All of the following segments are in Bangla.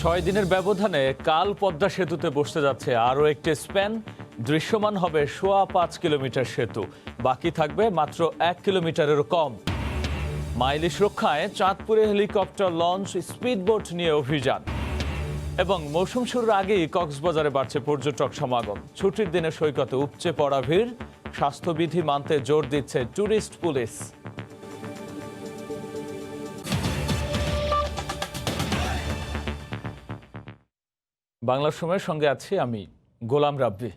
6 দিনের ব্যবধানে কাল পদ্মা সেতুতে বসতে যাচ্ছে আরও একটি স্প্যান। দৃশ্যমান হবে ৫.৫ কিলোমিটার সেতু, বাকি থাকবে মাত্র 1 কিলোমিটারেরও কম। মাইলিশ রক্ষায় চাঁদপুরে হেলিকপ্টার লঞ্চ, স্পিডবোট নিয়ে অভিযান। এবং মৌসুম শুরুর আগেই কক্সবাজারে বাড়ছে পর্যটক সমাগম। ছুটির দিনে সৈকতে উপচে পড়া ভিড়, স্বাস্থ্যবিধি মানতে জোর দিচ্ছে ট্যুরিস্ট পুলিশ। বাংলা সময়ের সঙ্গে আছি আমি গোলাম রাব্বি।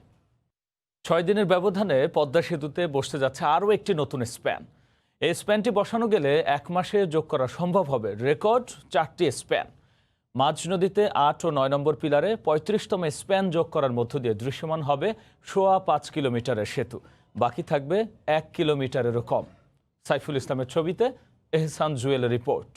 6 দিনের ব্যবধানে পদ্মা সেতুতে বসতে যাচ্ছে আরও একটি নতুন স্প্যান। এই স্প্যানটি বসানো গেলে 1 মাসে যোগ করা সম্ভব হবে রেকর্ড 4টি স্প্যান। মাঝ নদীতে 8 ও 9 নম্বর পিলারে 35তম স্প্যান যোগ করার মধ্য দিয়ে দৃশ্যমান হবে 5.25 কিলোমিটারের সেতু, বাকি থাকবে 1 কিলোমিটারেরও কম। সাইফুল ইসলামের ছবিতে এহসান জুয়েলের রিপোর্ট।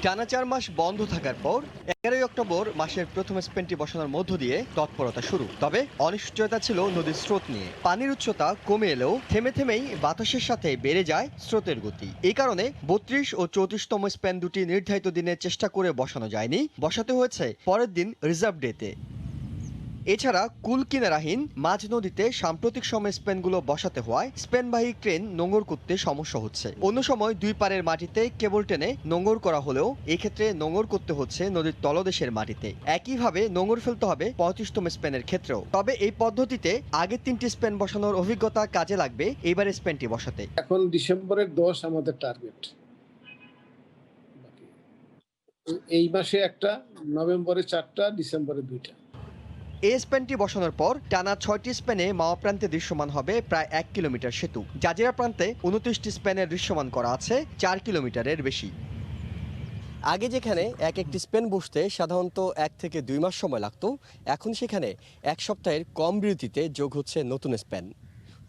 টানা 4 মাস বন্ধ থাকার পর 11 অক্টোবর মাসের প্রথম স্প্যানটি বসানোর মধ্য দিয়ে তৎপরতা শুরু। তবে অনিশ্চয়তা ছিল নদীর স্রোত নিয়ে। পানির উচ্চতা কমে এলেও থেমে থেমেই বাতাসের সাথে বেড়ে যায় স্রোতের গতি। এই কারণে 32 ও 34তম স্প্যান দুটি নির্ধারিত দিনে চেষ্টা করে বসানো যায়নি, বসাতে হয়েছে পরের দিন রিজার্ভ ডেতে। এছাড়া কুল কিনারাহীন মাঝ নদীতে সাম্প্রতিক সময় স্প্যানগুলো বসাতে হওয়ায় স্প্যানবাহী ক্রেন নোঙর করতে সমস্যা হচ্ছে। অন্য সময় দুই পারের মাটিতে কেবল টেনে নোঙর করা হলেও এক্ষেত্রে নোঙর করতে হচ্ছে নদীর তলদেশের মাটিতে। একইভাবে নোঙর ফেলতে হবে 35তম স্প্যানের ক্ষেত্রেও। তবে এই পদ্ধতিতে আগের 3টি স্প্যান বসানোর অভিজ্ঞতা কাজে লাগবে এইবারে স্প্যানটি বসাতে। এখন ডিসেম্বরের 10 আমাদের টার্গেট। এই মাসে একটা, নভেম্বরে 4টা, ডিসেম্বরে 2টা। এই স্প্যানটি বসানোর পর টানা 6টি স্প্যানে মাওয়া প্রান্তে দৃশ্যমান হবে প্রায় 1 কিলোমিটার সেতু। জাজিরা প্রান্তে 29টি স্প্যানের দৃশ্যমান করা আছে 4 কিলোমিটারের বেশি। আগে যেখানে একটি স্প্যান বসতে সাধারণত 1 থেকে 2 মাস সময় লাগতো, এখন সেখানে 1 সপ্তাহের কম বিরতিতে যোগ হচ্ছে নতুন স্প্যান।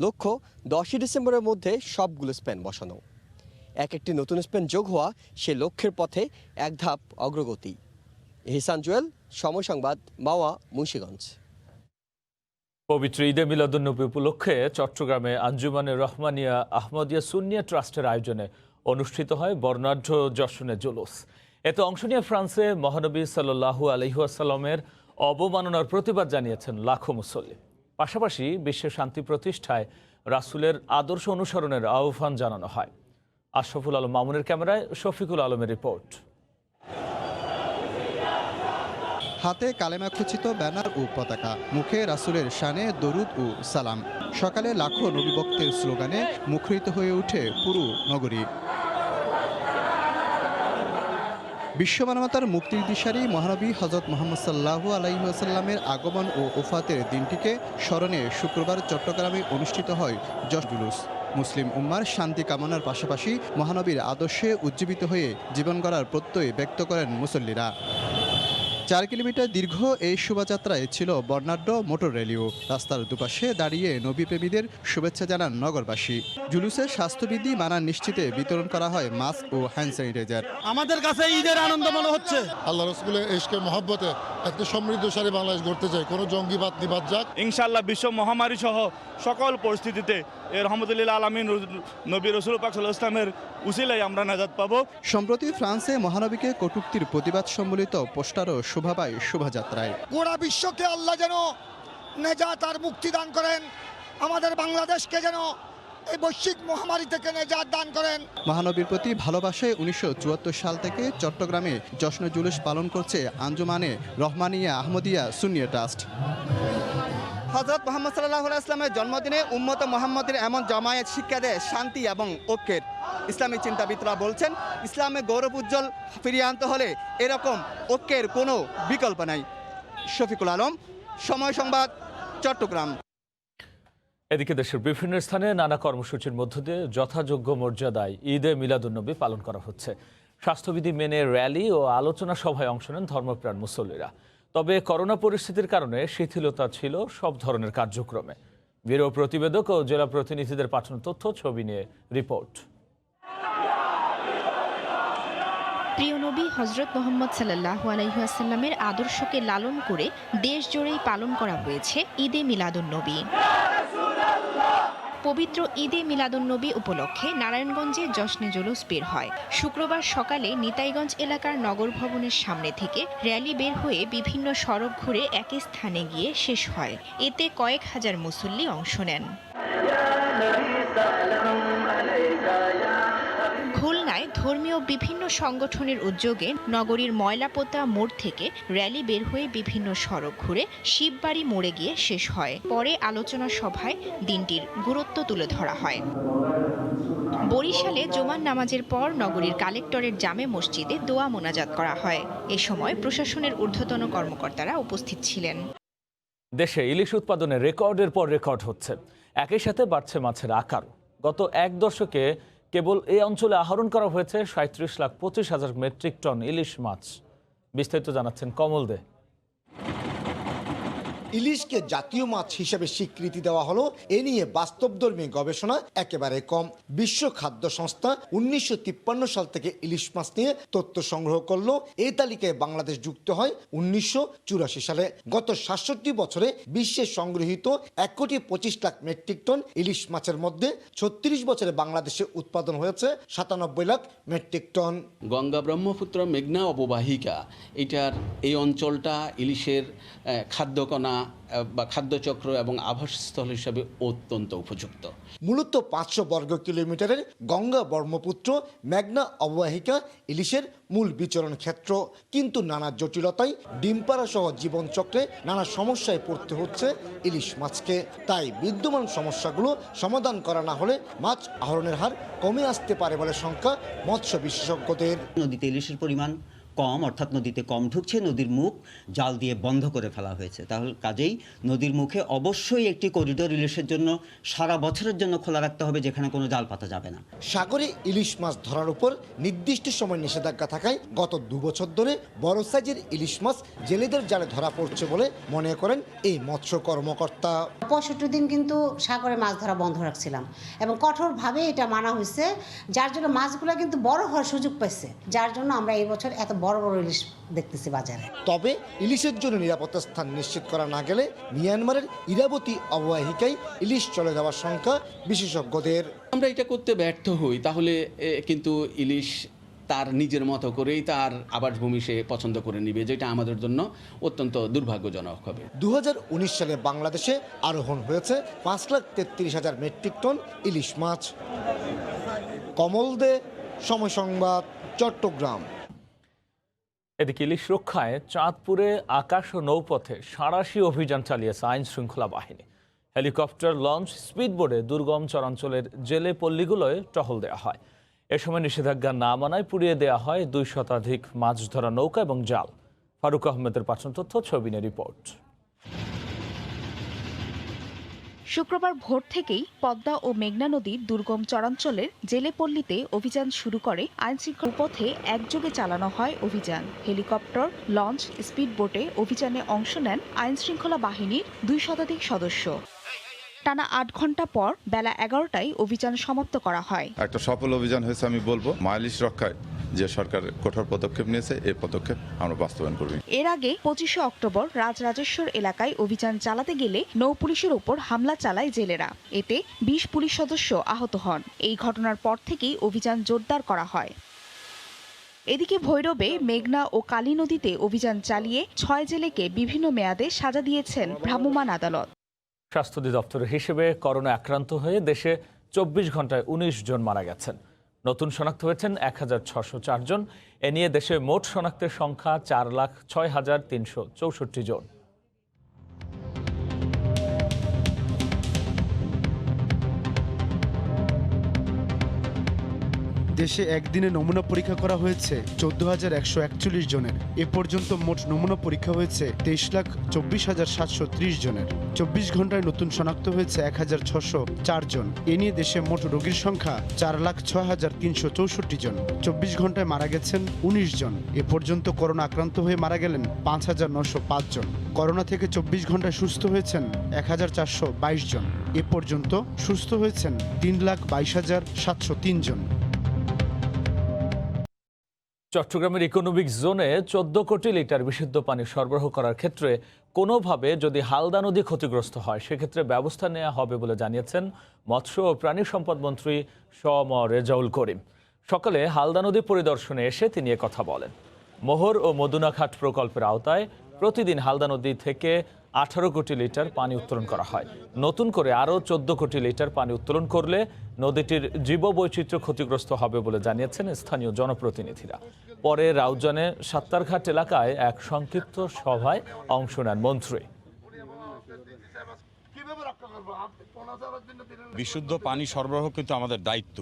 লক্ষ্য 10ই ডিসেম্বরের মধ্যে সবগুলো স্প্যান বসানো। একটি নতুন স্প্যান যোগ হওয়া সে লক্ষ্যের পথে এক ধাপ অগ্রগতি। এহসান জুয়েল, সময় সংবাদ, মাওয়া, মুন্সিগঞ্জ। পবিত্র ঈদে মিলাদুন্নবী উপলক্ষে চট্টগ্রামে আঞ্জুমানে রহমানিয়া আহমদিয়া সুন্নিয়া ট্রাস্টের আয়োজনে অনুষ্ঠিত হয় বর্ণাঢ্য জশনে জুলুস। এতে অংশ নিয়ে ফ্রান্সে মহানবী সাল্লাল্লাহু আলাইহি ওয়াসাল্লামের অবমাননার প্রতিবাদ জানিয়েছেন লাখো মুসল্লি। পাশাপাশি বিশ্বের শান্তি প্রতিষ্ঠায় রাসূলের আদর্শ অনুসরণের আহ্বান জানানো হয়। আশরাফুল আলম মামুনের ক্যামেরায় শফিকুল আলমের রিপোর্ট। হাতে কালেমা খচিত ব্যানার ও পতাকা, মুখে রাসূলের শানে দরুদ ও সালাম। সকালে লাখো নবী ভক্তের স্লোগানে মুখরিত হয়ে ওঠে পুরো নগরী। বিশ্বমানবতার মুক্তির দিশারি মহানবী হযরত মুহাম্মদ সাল্লাল্লাহু আলাইহি ওয়াসাল্লামের আগমন ও ওফাতের দিনটিকে স্মরণে শুক্রবার চট্টগ্রামে অনুষ্ঠিত হয় জশ্ন জুলুস। মুসলিম উম্মার শান্তি কামনার পাশাপাশি মহানবীর আদর্শে উজ্জীবিত হয়ে জীবন গড়ার প্রত্যয় ব্যক্ত করেন মুসল্লিরা। 4 কিলোমিটার দীর্ঘ এই শোভাযাত্রায় ছিল বর্ণাঢ্য মোটর র্যালিও। রাস্তার দুপাশে দাঁড়িয়ে নবীপ্রেমীদের শুভেচ্ছা জানান নগরবাসী। জুলুসের স্বাস্থ্যবিধি মানা নিশ্চিতে বিতরণ করা হয় মাস্ক ও হ্যান্ড স্যানিটাইজার। আমাদের কাছে ঈদের আনন্দ মনে হচ্ছে। আল্লাহ রাসূলের ইশকে মহব্বতে একটা সমৃদ্ধশালী বাংলাদেশ গড়তে চাই। কোনো জঙ্গিবাদ নিবাদ যাক। ইনশাআল্লাহ বিশ্ব মহামারী সহ সকল পরিস্থিতিতে রহমতুল্লাহ আলামিন নবী রাসূল পাক সাল্লাল্লাহু আলাইহি ওয়াসাল্লামের উসিলায় আমরা নাজাত পাবো। সম্প্রতি ফ্রান্সে মহানবীকে কটূক্তির প্রতিবাদ সম্বলিত পোস্টারও শোভা পায় শোভাযাত্রায়। গোটা বিশ্বকে আল্লাহ যেন নেজাত আর মুক্তি দান করেন, আমাদের বাংলাদেশকে যেন এই বৈশ্বিক মহামারী থেকে নেজাত দান করেন। মহানবীর প্রতি ভালোবাসায় 1974 সাল থেকে চট্টগ্রামে জশ্ন জুলুস পালন করছে আঞ্জুমানে রহমানিয়া আহমদিয়া সুন্নিয়া ট্রাস্ট। হযরত মুহাম্মদ সাল্লাল্লাহু আলাইহি ওয়াসাল্লামের জন্মদিনে উম্মত মুহাম্মদের এমন জামায়াত শিক্ষা দেয় শান্তি এবং ঐক্যের। ইসলামী চিন্তাবিদরা বলছেন, ইসলামে গৌরব উজ্জ্বল ফিরিয়ে আনতে হলে এরকম ঐক্যের কোনো বিকল্প নাই। শফিকুল আলম, সময় সংবাদ, চট্টগ্রাম। এদিকে দেশের বিভিন্ন স্থানে নানা কর্মসূচির মধ্য দিয়ে যথাযোগ্য মর্যাদায় ঈদে মিলাদুন্নবী পালন করা হচ্ছে। স্বাস্থ্যবিধি মেনে র্যালি ও আলোচনা সভায় অংশ নেন ধর্মপ্রাণ মুসল্লিরা। তবে করোনা পরিস্থিতির কারণে শিথিলতা ছিল সব ধরনের কার্যক্রমে। ব্যুরো প্রতিবেদক ও জেলা প্রতিনিধিদের পাঠানো তথ্য, ছবি নিয়ে রিপোর্ট। প্রিয় নবী হযরত মুহাম্মদ সাল্লাল্লাহু আলাইহি ওয়াসাল্লামের আদর্শকে লালন করে দেশ জুড়েই পালন করা হয়েছে ঈদে মিলাদুন্নবী। পবিত্র ঈদে মিলাদুন্নবী উপলক্ষে নারায়ণগঞ্জে জশ্নে জুলুস বের হয়। শুক্রবার সকালে নিতাইগঞ্জ এলাকার নগর ভবনের সামনে থেকে র্যালি বের হয়ে বিভিন্ন সড়ক ঘুরে একই স্থানে গিয়ে শেষ হয়। এতে কয়েক হাজার মুসল্লি অংশ নেন। খুলনায় ধর্মীয় বিভিন্ন সংগঠনের উদ্যোগে নগরীর ময়লাপোতা মোড় থেকে র্যালি বের হয়ে বিভিন্ন সড়ক ঘুরে শিববাড়ি মোড়ে গিয়ে শেষ হয়। পরে আলোচনা সভায় দিনটির গুরুত্ব তুলে ধরা হয়। বরিশালে জুমার নামাজের পর নগরীর কালেক্টরেট জামে মসজিদে দোয়া মোনাজাত করা হয়। এ সময় প্রশাসনের ঊর্ধ্বতন কর্মকর্তারা উপস্থিত ছিলেন। দেশে ইলিশ উৎপাদনে রেকর্ডের পর রেকর্ড হচ্ছে, একই সাথে বাড়ছে মাছের আকার। গত এক দশকে কেবল এই অঞ্চলে আহরণ করা হয়েছে ৩৭,২৫,০০০ মেট্রিক টন ইলিশ মাছ। বিস্তারিত জানাচ্ছেন কমল দে। ইলিশকে জাতীয় মাছ হিসেবে স্বীকৃতি দেওয়া হলো, এ নিয়ে বাস্তবধর্মী গবেষণা একেবারে কম। বিশ্ব খাদ্য সংস্থা 1953 সাল থেকে ইলিশ মাছ নিয়ে তথ্য সংগ্রহ করলো। এই তালিকায় বাংলাদেশ যুক্ত হয় 1984 সালে। গত 67 বছরে বিশ্বে সংগৃহীত 1,25,00,000 মেট্রিক টন ইলিশ মাছের মধ্যে 36 বছরে বাংলাদেশে উৎপাদন হয়েছে 97 লাখ মেট্রিক টন। গঙ্গা ব্রহ্মপুত্র মেঘনা অববাহিকা, এটার এই অঞ্চলটা ইলিশের খাদ্যকণা বা খাদ্যচক্র এবং আবাসস্থল হিসাবে অত্যন্ত উপযুক্ত। মূলত 500 বর্গ কিলোমিটারের গঙ্গা ব্রহ্মপুত্র মেঘনা অববাহিকা ইলিশের মূল বিচরণ ক্ষেত্র, কিন্তু নানা জটিলতায় ডিমপাড়া সহ জীবনচক্রে নানা সমস্যায় পড়তে হচ্ছে ইলিশ মাছকে। তাই বিদ্যমান সমস্যাগুলো সমাধান করা না হলে মাছ আহরণের হার কমে আসতে পারে বলে শঙ্কা মৎস্য বিশেষজ্ঞদের। নদীতে ইলিশের পরিমাণ কম, অর্থাৎ নদীতে কম ঢুকছে, নদীর মুখ জাল দিয়ে বন্ধ করে ফেলা হয়েছে। তাহলে কাজেই নদীর মুখে অবশ্যই একটি করিডোর ইলিশের জন্য সারা বছরের জন্য খোলা রাখতে হবে, যেখানে কোনো জাল পাতা যাবে না। সাগরে ইলিশ মাছ ধরার উপর নির্দিষ্ট সময় নিষেধাজ্ঞা থাকায় গত 2 বছর ধরে বড় সাইজের ইলিশ মাছ জেলেদের জালে ধরা পড়ছে বলে মনে করেন এই মৎস্য কর্মকর্তা। 65 দিন কিন্তু সাগরে মাছ ধরা বন্ধ রাখছিলাম এবং কঠোরভাবে এটা মানা হয়েছে, যার জন্য মাছগুলো কিন্তু বড় হওয়ার সুযোগ পাইছে, যার জন্য আমরা এই বছর এত বড় বড় ইলিশ দেখতেছি বাজারে। তবে ইলিশের জন্য নিরাপত্তা স্থান নিশ্চিত করা না গেলে মিয়ানমারের ইরাবতী অববাহিকায় ইলিশ চলে যাওয়ার শঙ্কা বিশেষজ্ঞদের। আমরা এটা করতে ব্যর্থ হই, তাহলে কিন্তু ইলিশ তার নিজের মতো করেই তার আবাসভূমি সে পছন্দ করে নিবে, যেটা আমাদের জন্য অত্যন্ত দুর্ভাগ্যজনক হবে। 2019 সালে বাংলাদেশে আরোহণ হয়েছে 5,33,000 মেট্রিক টন ইলিশ মাছ। কমল দে, সময় সংবাদ, চট্টগ্রাম। এদিকে ইলিশ রক্ষায় চাঁদপুরে আকাশ ও নৌপথে সাঁড়াশি অভিযান চালিয়েছে আইন শৃঙ্খলা বাহিনী। হেলিকপ্টার, লঞ্চ, স্পিডবোটে দুর্গম চরাঞ্চলের জেলে পল্লীগুলোয় টহল দেওয়া হয়। এ সময় নিষেধাজ্ঞা না মানায় পুড়িয়ে দেওয়া হয় 2 শতাধিক মাছ ধরা নৌকা এবং জাল। ফারুক আহমেদের পাঠানো তথ্য, ছবিনে রিপোর্ট। শুক্রবার ভোর থেকেই পদ্মা ও মেঘনা নদীর দুর্গম চরাঞ্চলের জেলেপল্লীতে অভিযান শুরু করে আইনশৃঙ্খলা পথে একযোগে চালানো হয় অভিযান। হেলিকপ্টার, লঞ্চ, স্পিডবোটে অভিযানে অংশ নেন আইনশৃঙ্খলা বাহিনীর 2 শতাধিক সদস্য। টানা 8 ঘন্টা পর বেলা 11টায় অভিযান সমাপ্ত করা হয়। একটা সফল অভিযান হয়েছে আমি বলবো। ইলিশ রক্ষায় যে সরকার কঠোর পদক্ষেপ নিয়েছে, এই পদক্ষেপ আমরা বাস্তবায়ন করব। এর আগে 25শে অক্টোবর রাজরাজেশ্বর এলাকায় অভিযান চালাতে গেলে নৌ পুলিশের উপর হামলা চালায় জেলেরা। এতে 20 পুলিশ সদস্য আহত হন। এই ঘটনার পর থেকেই অভিযান জোরদার করা হয়। এদিকে ভৈরবে মেঘনা ও কালী নদীতে অভিযান চালিয়ে 6 জেলেকে বিভিন্ন মেয়াদে সাজা দিয়েছেন ভ্রাম্যমাণ আদালত। স্বাস্থ্য অধিদপ্তরের হিসেবে করোনা আক্রান্ত হয়ে দেশে 24 ঘন্টায় 19 জন মারা গেছেন। নতুন শনাক্ত হয়েছেন 1,604 জন। এ নিয়ে দেশে মোট শনাক্তের সংখ্যা 4,06,364 জন। দেশে একদিনে নমুনা পরীক্ষা করা হয়েছে 14,141 জনের। এ পর্যন্ত মোট নমুনা পরীক্ষা হয়েছে 23,24,730 জনের। 24 ঘন্টায় নতুন শনাক্ত হয়েছে 1,604 জন। এ নিয়ে দেশে মোট রোগীর সংখ্যা 4,06,364 জন। 24 ঘন্টায় মারা গেছেন 19 জন। এ পর্যন্ত করোনা আক্রান্ত হয়ে মারা গেলেন 5,905 জন। করোনা থেকে 24 ঘন্টায় সুস্থ হয়েছেন 1,422 জন। এ পর্যন্ত সুস্থ হয়েছেন 3,22,703 জন। চট্টগ্রামের ইকোনমিক জোনে 14 কোটি লিটার বিশুদ্ধ পানি সরবরাহ করার ক্ষেত্রে কোনোভাবে যদি হালদা নদী ক্ষতিগ্রস্ত হয় সেক্ষেত্রে ব্যবস্থা নেওয়া হবে বলে জানিয়েছেন মৎস্য ও প্রাণী সম্পদ মন্ত্রী শ.ম. রেজাউল করিম। সকালে হালদা নদী পরিদর্শনে এসে তিনি কথা বলেন। মোহর ও মদুনাঘাট প্রকল্পের আওতায় প্রতিদিন হালদা নদী থেকে 18 কোটি লিটার পানি উত্তোলন করা হয়। নতুন করে আরও 14 কোটি লিটার পানি উত্তোলন করলে নদীটির জীববৈচিত্র্য ক্ষতিগ্রস্ত হবে বলে জানিয়েছেন স্থানীয় জনপ্রতিনিধিরা। পরে রাউজানে সাত্তারঘাট এলাকায় এক সংক্ষিপ্ত সভায় অংশ নেন মন্ত্রী। বিশুদ্ধ পানি সরবরাহ কিন্তু আমাদের দায়িত্ব।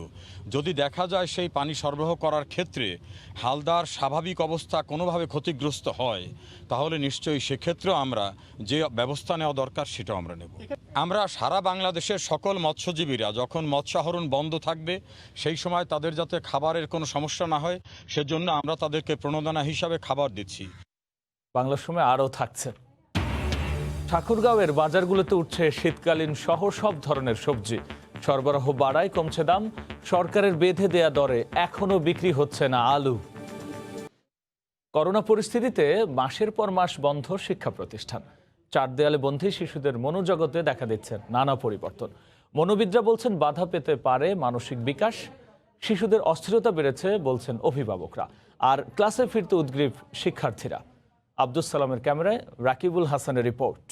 যদি দেখা যায় সেই পানি সরবরাহ করার ক্ষেত্রে হালদার স্বাভাবিক অবস্থা কোনোভাবে ক্ষতিগ্রস্ত হয়, তাহলে নিশ্চয়ই সেক্ষেত্রেও আমরা যে ব্যবস্থা নেওয়া দরকার সেটাও আমরা নেব। আমরা সারা বাংলাদেশের সকল মৎস্যজীবীরা যখন মৎস্যাহরণ বন্ধ থাকবে সেই সময় তাদের যাতে খাবারের কোনো সমস্যা না হয় সেজন্য আমরা তাদেরকে প্রণোদনা হিসাবে খাবার দিচ্ছি। বাংলার সময় আরও থাকছে। ঠাকুরগাঁওয়ের বাজারগুলোতে উঠছে শীতকালীন সহ সব ধরনের সবজি। সরবরাহ বাড়ায় কমছে দাম। সরকারের বেঁধে দেয়া দরে এখনো বিক্রি হচ্ছে না আলু। করোনা পরিস্থিতিতে মাসের পর মাস বন্ধ শিক্ষা প্রতিষ্ঠান। চার দেয়ালে বন্ধী শিশুদের মনোজগতে দেখা দিচ্ছে নানা পরিবর্তন। মনোবিদরা বলছেন বাধা পেতে পারে মানসিক বিকাশ। শিশুদের অস্থিরতা বেড়েছে বলছেন অভিভাবকরা। আর ক্লাসে ফিরতে উদ্গ্রীব শিক্ষার্থীরা। আব্দুস সালামের ক্যামেরায় রাকিবুল হাসানের রিপোর্ট।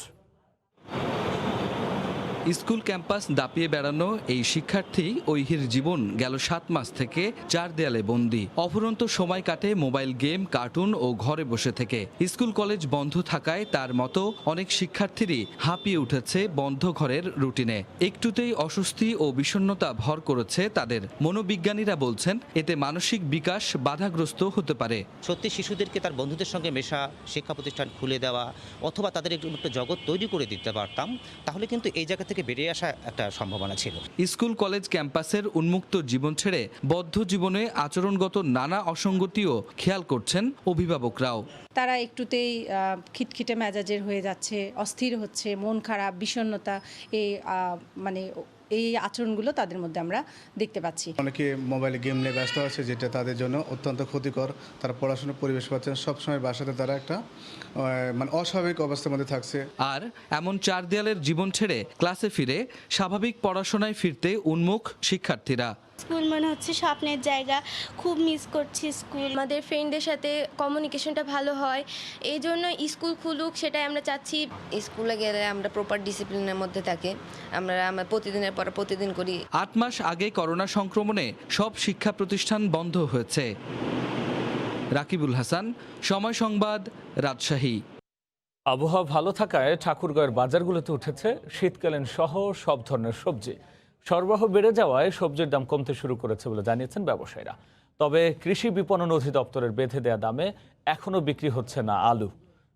স্কুল ক্যাম্পাস দাপিয়ে বেড়ানো এই শিক্ষার্থী ঐহির জীবন গেল 7 মাস থেকে 4 দেয়ালে বন্দী। অফুরন্ত সময় কাটে মোবাইল গেম, কার্টুন ও ঘরে বসে থেকে। স্কুল কলেজ বন্ধ থাকায় তার মতো অনেক শিক্ষার্থীরই হাঁপিয়ে উঠেছে বন্ধ ঘরের রুটিনে। একটুতেই অস্বস্তি ও বিষণ্ণতা ভর করেছে তাদের। মনোবিজ্ঞানীরা বলছেন এতে মানসিক বিকাশ বাধাগ্রস্ত হতে পারে। সত্যি শিশুদেরকে তার বন্ধুদের সঙ্গে মেশা, শিক্ষা প্রতিষ্ঠান খুলে দেওয়া অথবা তাদের একটু জগৎ তৈরি করে দিতে পারতাম, তাহলে কিন্তু এই জায়গা থেকে বেরিয়ে আসা একটা সম্ভাবনা ছিল। স্কুল কলেজ ক্যাম্পাসের উন্মুক্ত জীবন ছেড়ে বদ্ধ জীবনে আচরণগত নানা অসঙ্গতিও খেয়াল করছেন অভিভাবকরাও। তারা একটুতেই খিটখিটে মেজাজের হয়ে যাচ্ছে, অস্থির হচ্ছে, মন খারাপ, বিষণ্ণতা, এই আচরণগুলো তাদের মধ্যে আমরা দেখতে পাচ্ছি। অনেকে মোবাইলে গেম নিয়ে ব্যস্ত আছে, যেটা তাদের জন্য অত্যন্ত ক্ষতিকর। তারা পড়াশোনার পরিবেশ পাচ্ছেন, সবসময় বাসাতে তারা একটা অস্বাভাবিক অবস্থার মধ্যে থাকছে। আর এমন 4 দেয়ালের জীবন ছেড়ে ক্লাসে ফিরে স্বাভাবিক পড়াশোনায় ফিরতে উন্মুখ শিক্ষার্থীরা। স্কুল মনে হচ্ছে স্বপ্নের জায়গা, খুব মিস করছি স্কুল। আমাদের ফ্রেন্ডদের সাথে কমিউনিকেশনটা ভালো হয়, এই জন্য স্কুল খুলুক সেটাই আমরা চাচ্ছি। স্কুলে গেলে আমরা প্রপার ডিসিপ্লিনের মধ্যে থাকি, আমরা প্রতিদিনের পর প্রতিদিন করি। 8 মাস আগে করোনা সংক্রমণে সব শিক্ষা প্রতিষ্ঠান বন্ধ হয়েছে। রাকিবুল হাসান, সময় সংবাদ, রাজশাহী। আবহাওয়া ভালো থাকায় ঠাকুরগাঁওয়ের বাজারগুলোতে উঠেছে শীতকালীন সহ সব ধরনের সবজি। সরবরাহ বেড়ে যাওয়ায় সবজির দাম কমতে শুরু করেছে বলে জানিয়েছেন ব্যবসায়ীরা। তবে কৃষি বিপণন অধিদপ্তরের বেঁধে দেয়া দামে এখনও বিক্রি হচ্ছে না আলু।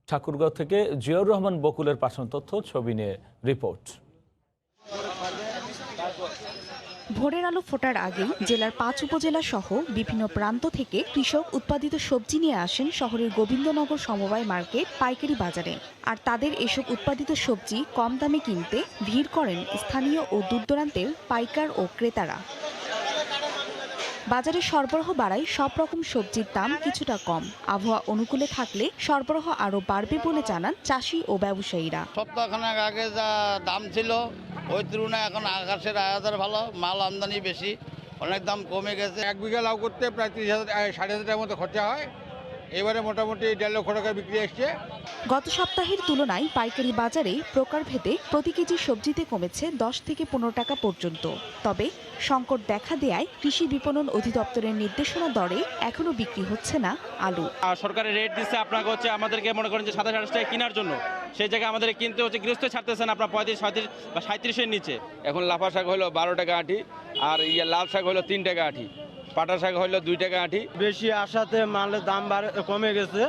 ঠাকুরগাঁও থেকে জিয়াউর রহমান বকুলের পাঠানো তথ্য, ছবি নিয়ে রিপোর্ট। ভোরের আলো ফোটার আগেই জেলার 5 উপজেলা সহ বিভিন্ন প্রান্ত থেকে কৃষক উৎপাদিত সবজি নিয়ে আসেন শহরের গোবিন্দনগর সমবায় মার্কেট পাইকারি বাজারে। আর তাদের এসব উৎপাদিত সবজি কম দামে কিনতে ভিড় করেন স্থানীয় ও দূরদূরান্তের পাইকার ও ক্রেতারা। বাজারে সরবরাহ বাড়ায় সব রকম সবজির দাম কিছুটা কম। আবহাওয়া অনুকূলে থাকলে সরবরাহ আরও বাড়বে বলে জানান চাষি ও ব্যবসায়ীরা। সপ্তাহখানেক আগে যা দাম ছিল ওই তুলনায় এখন আকাশের আয়াতের ভালো, মাল আমদানি বেশি, অনেক দাম কমে গেছে। 1 বিঘা লাউ করতে প্রায় 30,000 সাড়ে 30,000 টাকার মতো খরচা হয়। এবারে মোটামুটি 1.5 লক্ষ টাকা বিক্রি আসছে। গত সপ্তাহের তুলনায় পাইকারি বাজারে প্রকারভেদে প্রতি কেজি সবজিতে কমেছে 10 থেকে 15 টাকা পর্যন্ত। তবে সংকট দেখা দেয়ায় কৃষি বিপণন অধিদপ্তরের নির্দেশনা দরে এখনো বিক্রি হচ্ছে না আলু। সরকারের রেট দিচ্ছে আপনাকে হচ্ছে আমাদেরকে মনে করেন যে 27-28 টাকা কেনার জন্য, সেই জায়গায় আমাদের কিনতে হচ্ছে গৃহস্থ ছাড়তেছেন আপনার 35, 37 বা 37-এর নিচে। এখন লাফা শাক হলো 12 টাকা আঁটি, আর লাল শাক হলো 3 টাকা আঁটি, পাটা শাক হলো 2 টাকা আঁটি। বেশি আসাতে মালের দাম কমে গেছে।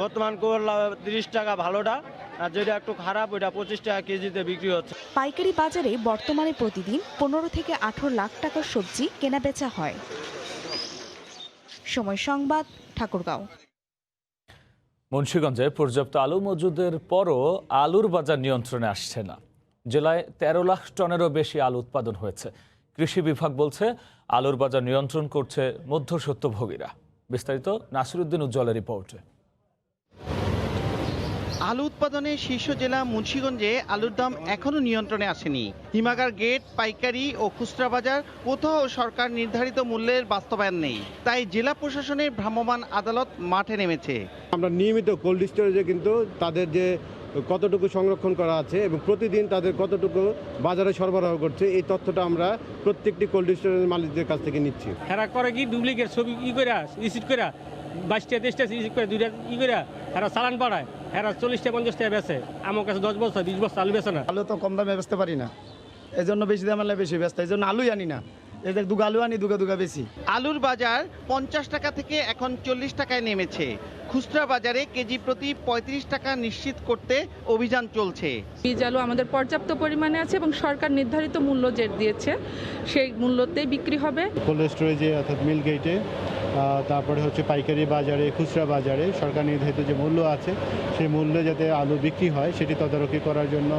বর্তমান করলা 30 টাকা ভালোটা, আর যেটা একটু খারাপ ওইটা 25 টাকা কেজিতে বিক্রি হচ্ছে। পাইকারি বাজারে বর্তমানে প্রতিদিন 15 থেকে 18 লাখ টাকার সবজি কেনা বেচা হয়। সময় সংবাদ, ঠাকুরগাঁও। মুন্সিগঞ্জে পর্যাপ্ত আলু মজুদের পরও আলুর বাজার নিয়ন্ত্রণে আসছে না। জেলায় 13 লাখ টনেরও বেশি আলু উৎপাদন হয়েছে। কৃষি বিভাগ বলছে আলুর বাজার নিয়ন্ত্রণ করছে মধ্যস্বত্বভোগীরা। বিস্তারিত নাসিরউদ্দিন উজ্জ্বলের রিপোর্টে। আলু উৎপাদনে শীর্ষ জেলা মুন্সিগঞ্জে আলুর দাম এখনো নিয়ন্ত্রণে আসেনি। হিমাগার গেট, পাইকারি ও খুচরা বাজার কোথাও সরকার নির্ধারিত মূল্যের বাস্তবায়ন নেই। তাই জেলা প্রশাসনের ভ্রাম্যমাণ আদালত মাঠে নেমেছে। আমরা নিয়মিত কোল্ড স্টোরেজে কিন্তু তাদের যে কতটুকু সংরক্ষণ করা আছে এবং প্রতিদিন তাদের কতটুকু বাজারে সরবরাহ করছে এই তথ্যটা আমরা প্রত্যেকটি কোল্ড স্টোরেজের মালিকদের কাছ থেকে নিচ্ছি। হেরা করে কি ডুপ্লিকেট ছবি করে রিসিট করে 22টা 23টা রিসিট করে 2টা করে হেরা চালান পাড়ায়, হেরা 40টা 50টা বেচে। আমার কাছে 10 বছর 20 বছর আলু বেচে না। আলু তো কম দামে বেচতে পারি না, এই জন্য বেশি দামে বেশি ব্যস্ত, এই জন্য আলুই আনি না। এদের দুগা আলু আনি, দুগা বেশি। আলুর বাজার 50 টাকা থেকে এখন 40 টাকায় নেমেছে। খুচরা বাজারে কেজি প্রতি 35 টাকা নিশ্চিত করতে অভিযান চলছে। বীজ আলু আমাদের পর্যাপ্ত পরিমাণে আছে এবং সরকার নির্ধারিত মূল্য যে দিয়েছে সেই মূল্যতেই বিক্রি হবে। কোল্ড স্টোরেজে অর্থাৎ মিল গেটে, তারপরে হচ্ছে পাইকারি বাজারে, খুচরা বাজারে সরকার নির্ধারিত যে মূল্য আছে সেই মূল্যে যাতে আলু বিক্রি হয় সেটি তদারকি করার জন্য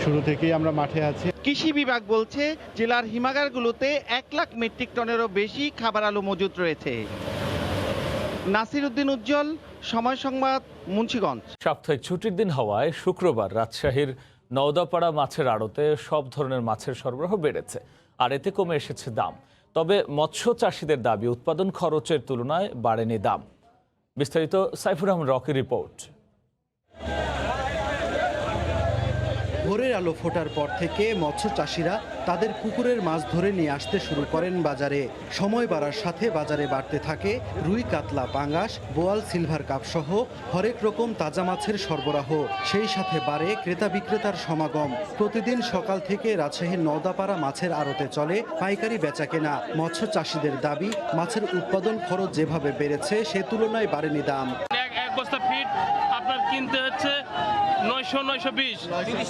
শুরু থেকেই আমরা মাঠে আছি। কৃষি বিভাগ বলছে জেলার হিমাগারগুলোতে 1 লাখ মেট্রিক টনেরও বেশি খাবার আলু মজুত রয়েছে। নাসিরউদ্দিন উজ্জ্বল, সময় সংবাদ, মুন্সিগঞ্জ। সাপ্তাহিক ছুটির দিন হওয়ায় শুক্রবার রাজশাহীর নওদাপাড়া মাছের আড়তে সব ধরনের মাছের সরবরাহ বেড়েছে, আর এতে কমে এসেছে দাম। তবে মৎস্য চাষিদের দাবি উৎপাদন খরচের তুলনায় বাড়েনি দাম। বিস্তারিত সাইফুর রহমান রকির রিপোর্ট। ভোরের আলো ফোটার পর থেকে মৎস্য চাষিরা তাদের পুকুরের মাছ ধরে নিয়ে আসতে শুরু করেন বাজারে। সময় বাড়ার সাথে বাজারে বাড়তে থাকে রুই, কাতলা, পাঙ্গাস, বোয়াল, সিলভার কাপ সহ হরেক রকম তাজা মাছের সরবরাহ। সেই সাথে বাড়ে ক্রেতা বিক্রেতার সমাগম। প্রতিদিন সকাল থেকে রাজশাহীর নওদাপাড়া মাছের আড়তে চলে পাইকারি বেচাকেনা। মৎস্য চাষিদের দাবি মাছের উৎপাদন খরচ যেভাবে বেড়েছে সে তুলনায় বাড়েনি দাম। এক বস্তা ফিট আপনার কিনতে হচ্ছে 900-920,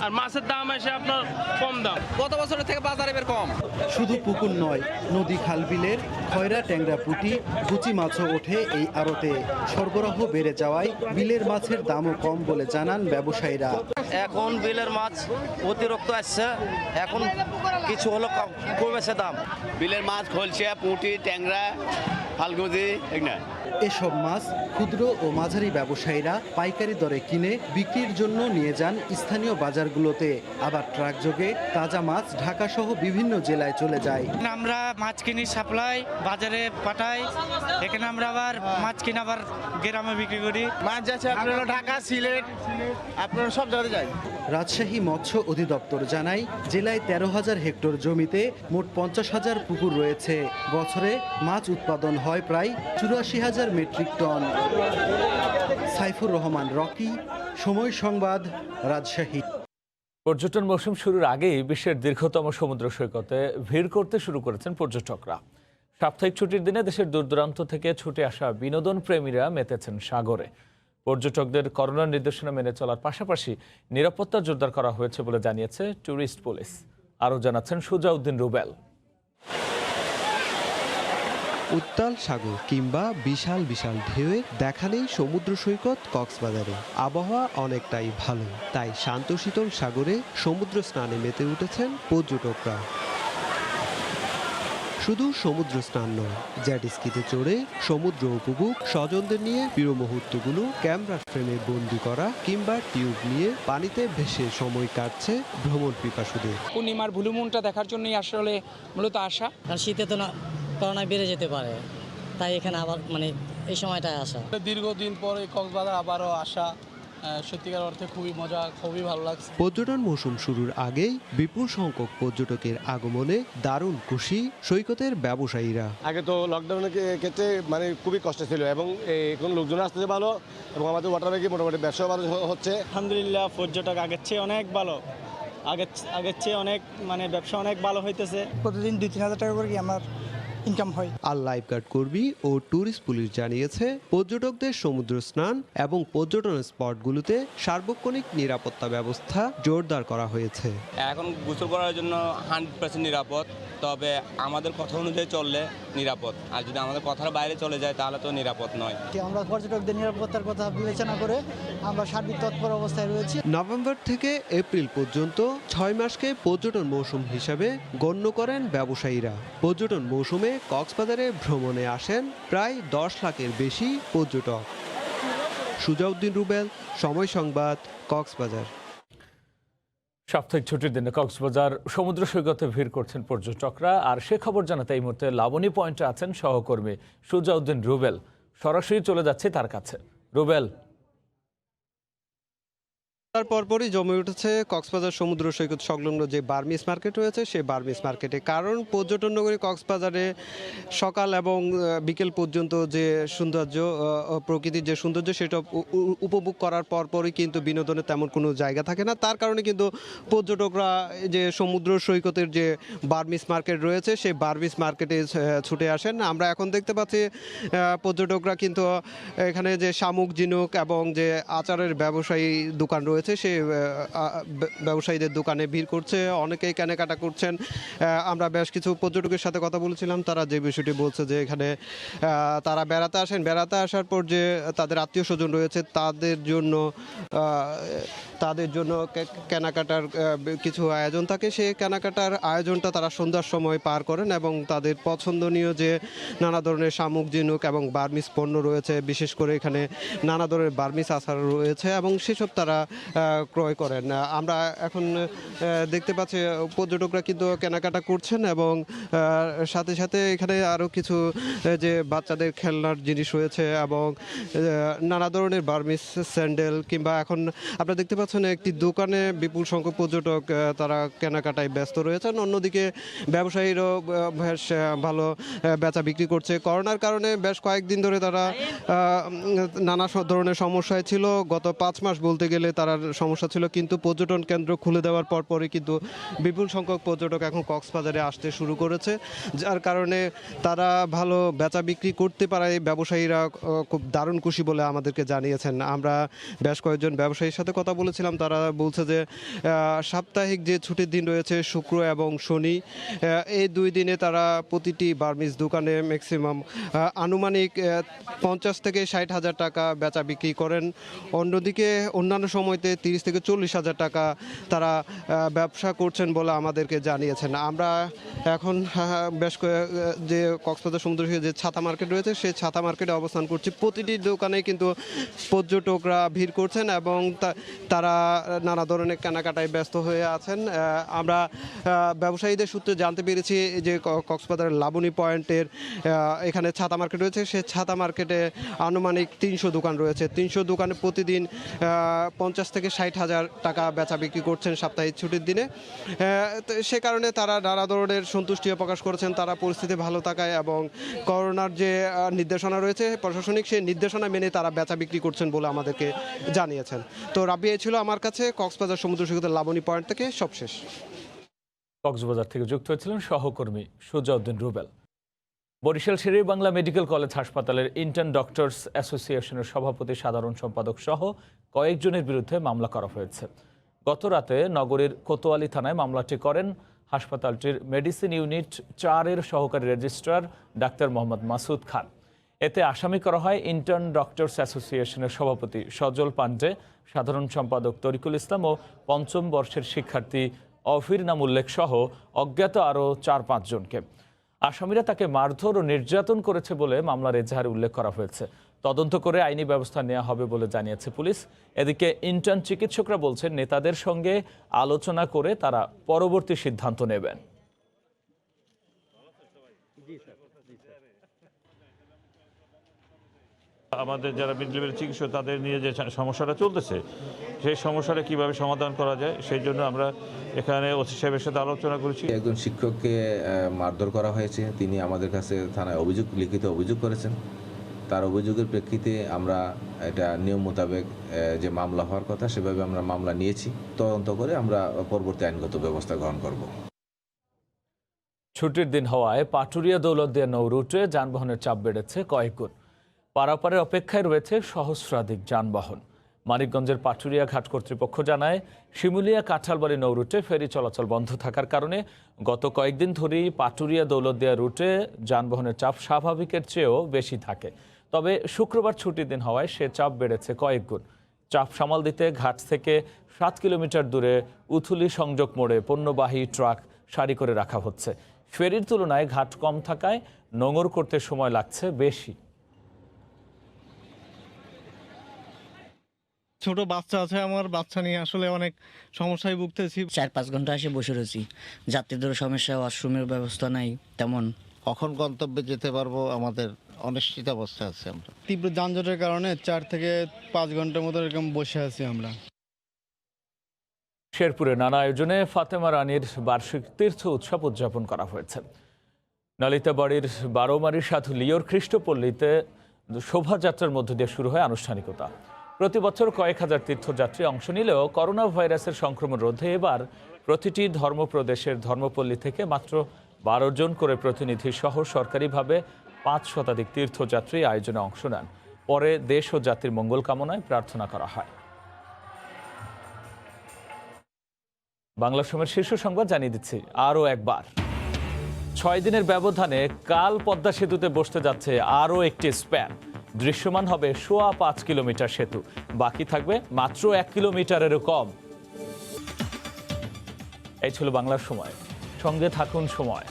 আর মাছের দাম এসে আপনার কম দাম। গত বছরের থেকে বাজারে বের কম। শুধু পুকুর নয়, নদী খাল বিলের খয়রা, ট্যাংরা, পুঁটি, গুচি মাছও ওঠে এই আড়তে। সরবরাহ বেড়ে যাওয়ায় বিলের মাছের দামও কম বলে জানান ব্যবসায়ীরা। এখন বিলের মাছ অতিরিক্ত আসছে, এখন কিছু হলো কমেছে দাম। বিলের মাছ খলছে, পুঁটি, ট্যাংরা, ফালগুজি এগুলা। এসব মাছ ক্ষুদ্র ও মাঝারি ব্যবসায়ীরা পাইকারি দরে কিনে বিক্রির জন্য নিয়ে যান স্থানীয় বাজারগুলোতে। আবার ট্রাক যোগে তাজা মাছ ঢাকা সহ বিভিন্ন জেলায় চলে যায়। আমরা মাছ কিনি, সাপ্লাই বাজারে পাঠাই, এখানে আমরা আবার মাছ কিনে আবার গ্রামে বিক্রি করি। মাছ যাচ্ছে আপনারা ঢাকা, সিলেট, আপনারা সব জায়গায় যায়। রাজশাহী মৎস্য অধিদপ্তর জানায় জেলায় 13,000 হেক্টর জমিতে মোট 50,000 পুকুর রয়েছে। বছরে মাছ উৎপাদন হয় প্রায় 84,000 মেট্রিক টন। সাইফুর রহমান রকি, সময় সংবাদ, রাজশাহী। পর্যটন মৌসুম শুরুর আগেই বিশ্বের দীর্ঘতম সমুদ্র সৈকতে ভিড় করতে শুরু করেছেন পর্যটকরা। সাপ্তাহিক ছুটির দিনে দেশের দূর দূরান্ত থেকে ছুটে আসা বিনোদন প্রেমীরা মেতেছেন সাগরে। পর্যটকদের করোনা নির্দেশনা মেনে চলার পাশাপাশি নিরাপত্তা জোরদার করা হয়েছে বলে জানিয়েছে ট্যুরিস্ট পুলিশ। আরও জানাচ্ছেন সুজাউদ্দিন রুবেল। উত্তাল সাগর কিংবা বিশাল বিশাল ঢেউয়ে দেখা নেই সমুদ্র সৈকত কক্সবাজারে। আবহাওয়া অনেকটাই ভালো, তাই শান্ত শীতল সাগরে সমুদ্র স্নানে মেতে উঠেছেন পর্যটকরা। শুধু সমুদ্র স্নান নয়, জেটস্কিতে চড়ে সমুদ্র উপভোগ, স্বজনদের নিয়ে প্রিয় মুহূর্তগুলো ক্যামেরা ফ্রেমে বন্দি করা কিংবা টিউব নিয়ে পানিতে ভেসে সময় কাটছে ভ্রমণ পিপাসুদের। পূর্ণিমার ব্লুমুনটা দেখার জন্যই আসলে মূলত আসা। শীতে তো না করোনা বেড়ে যেতে পারে, তাই এখানে আবার এই সময়টায় আসা। দীর্ঘদিন পরে কক্সবাজার আবারও আসা সত্যিকার অর্থে খুবই মজা, খুবই ভালো লাগছে। পর্যটন মৌসুম শুরুর আগেই বিপুল সংখ্যক পর্যটকের আগমনে দারুণ খুশি সৈকতের ব্যবসায়ীরা। আগে তো লকডাউনের ক্ষেত্রে খুবই কষ্ট ছিল এবং এখন লোকজন আসতে ভালো এবং আমাদের ওয়াটার ব্যাগে মোটামুটি ব্যবসা ভালো হচ্ছে। আলহামদুলিল্লাহ, পর্যটক আগের চেয়ে অনেক ভালো, আগের চেয়ে অনেক ব্যবসা অনেক ভালো হইতেছে। প্রতিদিন 2-3 হাজার টাকা করে আমার ইনকাম হয়। আর লাইফগার্ড কর্মী ও ট্যুরিস্ট পুলিশ জানিয়েছে পর্যটকদের সমুদ্র স্নান এবং পর্যটন স্পটগুলোতে সার্বক্ষণিক নিরাপত্তা ব্যবস্থা জোরদার করা হয়েছে। এখন গোসল করার জন্য 100% নিরাপদ, তবে আমাদের কথা অনুযায়ী চললে নিরাপদ, আর যদি আমাদের কথার বাইরে চলে যায় তাহলে তো নিরাপদ নয়। আমরা পর্যটকদের নিরাপত্তার কথা বিবেচনা করে আমরা সার্বিক তৎপর অবস্থায় রয়েছি। নভেম্বর থেকে এপ্রিল পর্যন্ত 6 মাসকে পর্যটন মৌসুম হিসাবে গণ্য করেন ব্যবসায়ীরা। পর্যটন মৌসুমে কক্সবাজারে ভ্রমণে আসেন প্রায় 10 লাখের বেশি পর্যটক। সুজাউদ্দিন রুবেল, সময় সংবাদ, কক্সবাজার। সাপ্তাহিক ছুটির দিনে কক্সবাজার সমুদ্র সৈকতে ভিড় করছেন পর্যটকরা। আর সে খবর জানাতে এই মুহূর্তে লাবণী পয়েন্টে আছেন সহকর্মী সুজাউদ্দিন রুবেল। সরাসরি চলে যাচ্ছে তার কাছে। রুবেল, তার পরপরই জমে উঠেছে কক্সবাজার সমুদ্র সৈকত সংলগ্ন যে বার্মিস মার্কেট রয়েছে সেই বার্মিস মার্কেটে। কারণ পর্যটন নগরী কক্সবাজারে সকাল এবং বিকেল পর্যন্ত যে সৌন্দর্য, প্রকৃতির যে সৌন্দর্য, সেটা উপভোগ করার পরপরই কিন্তু বিনোদনের তেমন কোনো জায়গা থাকে না। তার কারণে কিন্তু পর্যটকরা যে সমুদ্র সৈকতের যে বার্মিস মার্কেট রয়েছে সেই বার্মিস মার্কেটে ছুটে আসেন। আমরা এখন দেখতে পাচ্ছি পর্যটকরা কিন্তু এখানে যে শামুক, ঝিনুক এবং যে আচারের ব্যবসায়ী দোকান রয়েছে সেই ব্যবসায়ীদের দোকানে ভিড় করছে, অনেকেই কেনাকাটা করছেন। আমরা বেশ কিছু পর্যটকের সাথে কথা বলেছিলাম, তারা যে বিষয়টি বলছে যে এখানে তারা বেড়াতে আসেন, বেড়াতে আসার পর যে তাদের আত্মীয় স্বজন রয়েছে তাদের জন্য কেনাকাটার কিছু আয়োজন থাকে। সেই কেনাকাটার আয়োজনটা তারা সন্ধ্যার সময় পার করেন এবং তাদের পছন্দনীয় যে নানা ধরনের শামুক, ঝিনুক এবং বার্মিস পণ্য রয়েছে, বিশেষ করে এখানে নানা ধরনের বার্মিস আচার রয়েছে এবং সেসব তারা ক্রয় করেন। আমরা এখন দেখতে পাচ্ছি পর্যটকরা কিন্তু কেনাকাটা করছেন এবং সাথে সাথে এখানে আরও কিছু যে বাচ্চাদের খেলনার জিনিস রয়েছে এবং নানা ধরনের বার্মিস স্যান্ডেল, কিংবা এখন আপনারা দেখতে পাচ্ছেন একটি দোকানে বিপুল সংখ্যক পর্যটক তারা কেনাকাটায় ব্যস্ত রয়েছেন। অন্যদিকে ব্যবসায়ীরাও বেশ ভালো বেচা বিক্রি করছে। করোনার কারণে বেশ কয়েকদিন ধরে তারা নানা ধরনের সমস্যায় ছিল। গত 5 মাস বলতে গেলে তারা সমস্যা ছিল, কিন্তু পর্যটন কেন্দ্র খুলে দেওয়ার পরপরই কিন্তু বিপুল সংখ্যক পর্যটক এখন কক্সবাজারে আসতে শুরু করেছে, যার কারণে তারা ভালো বেচা বিক্রি করতে পারায় ব্যবসায়ীরা খুব দারুণ খুশি বলে আমাদেরকে জানিয়েছেন। আমরা বেশ কয়েকজন ব্যবসায়ীর সাথে কথা বলেছিলাম, তারা বলছে যে সাপ্তাহিক যে ছুটির দিন রয়েছে শুক্র এবং শনি, এই 2 দিনে তারা প্রতিটি বার্মিস দোকানে ম্যাক্সিমাম আনুমানিক 50 থেকে 60 হাজার টাকা বেচা বিক্রি করেন। অন্যদিকে অন্যান্য সময়তে 30 থেকে 40 হাজার টাকা তারা ব্যবসা করছেন বলে আমাদেরকে জানিয়েছেন। আমরা এখন বেশ যে কক্সবাজার সমুদ্র যে ছাতা মার্কেট রয়েছে সেই ছাতা মার্কেটে অবস্থান করছি। প্রতিটি দোকানে কিন্তু পর্যটকরা ভিড় করছেন এবং তারা নানা ধরনের কেনাকাটায় ব্যস্ত হয়ে আছেন। আমরা ব্যবসায়ীদের সূত্রে জানতে পেরেছি যে কক্সবাজারের লাবণী পয়েন্টের এখানে ছাতা মার্কেট রয়েছে, সেই ছাতা মার্কেটে আনুমানিক 300 দোকান রয়েছে। 300 দোকানে প্রতিদিন 50 থেকে 60 হাজার টাকা বেচা বিক্রি করছেন সাপ্তাহিক ছুটির দিনে। সে কারণে তারা নানা ধরনের সন্তুষ্টিও প্রকাশ করেছেন, তারা পরিস্থিতি ভালো থাকায় এবং করোনার যে নির্দেশনা রয়েছে প্রশাসনিক, সেই নির্দেশনা মেনে তারা বেচা বিক্রি করছেন বলে আমাদেরকে জানিয়েছেন। তো রাবি, এই ছিল আমার কাছে কক্সবাজার সমুদ্র সৈকতের লাবণী পয়েন্ট থেকে সবশেষ। কক্সবাজার থেকে যুক্ত হয়েছিলেন সহকর্মী সুজাউদ্দিন রুবেল। বরিশাল শের-ই-বাংলা মেডিকেল কলেজ হাসপাতালের ইন্টার্ন ডক্টরস অ্যাসোসিয়েশনের সভাপতি, সাধারণ সম্পাদক সহ কয়েকজনের বিরুদ্ধে মামলা করা হয়েছে। গত রাতে নগরীর কোতোয়ালি থানায় মামলাটি করেন হাসপাতালটির মেডিসিন ইউনিট 4-এর সহকারী রেজিস্ট্রার ডাক্তার মোহাম্মদ মাসুদ খান। এতে আসামি করা হয় ইন্টার্ন ডক্টরস অ্যাসোসিয়েশনের সভাপতি সজল পান্ডে, সাধারণ সম্পাদক তরিকুল ইসলাম ও 5ম বর্ষের শিক্ষার্থী অফির নাম উল্লেখ সহ অজ্ঞাত আরও 4-5 জনকে। আসামিরা তাকে মারধর ও নির্যাতন করেছে বলে মামলার এজাহারে উল্লেখ করা হয়েছে। তদন্ত করে আইনি ব্যবস্থা নেওয়া হবে বলে জানিয়েছে পুলিশ। এদিকে ইন্টার্ন চিকিৎসকরা বলছেন নেতাদের সঙ্গে আলোচনা করে তারা পরবর্তী সিদ্ধান্ত নেবেন। আমাদের যারা মিড লেভেলের চিকিৎসক তাদের নিয়ে যে সমস্যাটা চলতেছে সেই সমস্যাটা কিভাবে সমাধান করা যায় সেই জন্য আমরা এখানে ওসি সাহেবের সাথে আলোচনা করেছি। একজন শিক্ষককে মারধর করা হয়েছে, তিনি আমাদের কাছে থানায় লিখিত অভিযোগ করেছেন। তার অভিযোগের প্রেক্ষিতে আমরা এটা নিয়ম মোতাবেক যে মামলা হওয়ার কথা সেভাবে আমরা মামলা নিয়েছি। তদন্ত করে আমরা পরবর্তী আইনগত ব্যবস্থা গ্রহণ করব। ছুটির দিন হওয়ায় পাটুরিয়া দৌলতদিয়া নৌ রুটে যানবাহনের চাপ বেড়েছে কয়েকগুণ। পারাপারের অপেক্ষায় রয়েছে সহস্রাধিক যানবাহন। মানিকগঞ্জের পাটুরিয়া ঘাট কর্তৃপক্ষ জানায়, শিমুলিয়া কাঁঠালবাড়ি নৌ রুটে ফেরি চলাচল বন্ধ থাকার কারণে গত কয়েকদিন ধরেই পাটুরিয়া দৌলতদিয়া রুটে যানবাহনের চাপ স্বাভাবিকের চেয়েও বেশি থাকে। তবে শুক্রবার ছুটির দিন হওয়ায় সে চাপ বেড়েছে কয়েকগুণ। চাপ সামাল দিতে ঘাট থেকে 7 কিলোমিটার দূরে উথুলি সংযোগ মোড়ে পণ্যবাহী ট্রাক সারি করে রাখা হচ্ছে। ফেরির তুলনায় ঘাট কম থাকায় নোঙর করতে সময় লাগছে বেশি। ছোট বাচ্চা আছে, আমার বাচ্চা নিয়ে আসলে অনেক সমস্যায় ভুগতেছি। 4-5 ঘন্টা এসে বসে রয়েছি, যাত্রীদের সমস্যা, ওয়াশরুমের ব্যবস্থা নাই তেমন। কখন গন্তব্যে যেতে পারবো আমাদের অনিশ্চিত অবস্থা আছে। আমরা তীব্র যানজটের কারণে 4 থেকে 5 ঘন্টার মতো এরকম বসে আছি আমরা। শেরপুরে নানা আয়োজনে ফাতেমা রানীর বার্ষিক তীর্থ উৎসব উদযাপন করা হয়েছে। নালিতাবাড়ির বারোমারির সাধু লিওর খ্রিস্টপল্লীতে শোভাযাত্রার মধ্য দিয়ে শুরু হয় আনুষ্ঠানিকতা। প্রতি বছর কয়েক হাজার তীর্থযাত্রী অংশ নিলেও করোনা ভাইরাসের সংক্রমণ রোধে এবার প্রতিটি ধর্মপ্রদেশের ধর্মপল্লী থেকে মাত্র 12 জন করে প্রতিনিধি সহ সরকারিভাবে 5 শতাধিক তীর্থযাত্রী আয়োজনে অংশ নেন। পরে দেশ ও জাতির মঙ্গল কামনায় প্রার্থনা করা হয়। বাংলা সময়ের শীর্ষ সংবাদ জানিয়ে দিচ্ছি আরও একবার। 6 দিনের ব্যবধানে কাল পদ্মা সেতুতে বসতে যাচ্ছে আরও একটি স্প্যান। দৃশ্যমান হবে 5.25 কিলোমিটার সেতু, বাকি থাকবে মাত্র 1 কিলোমিটারেরও কম। এই ছিল বাংলার সময়, সঙ্গে থাকুন সময়।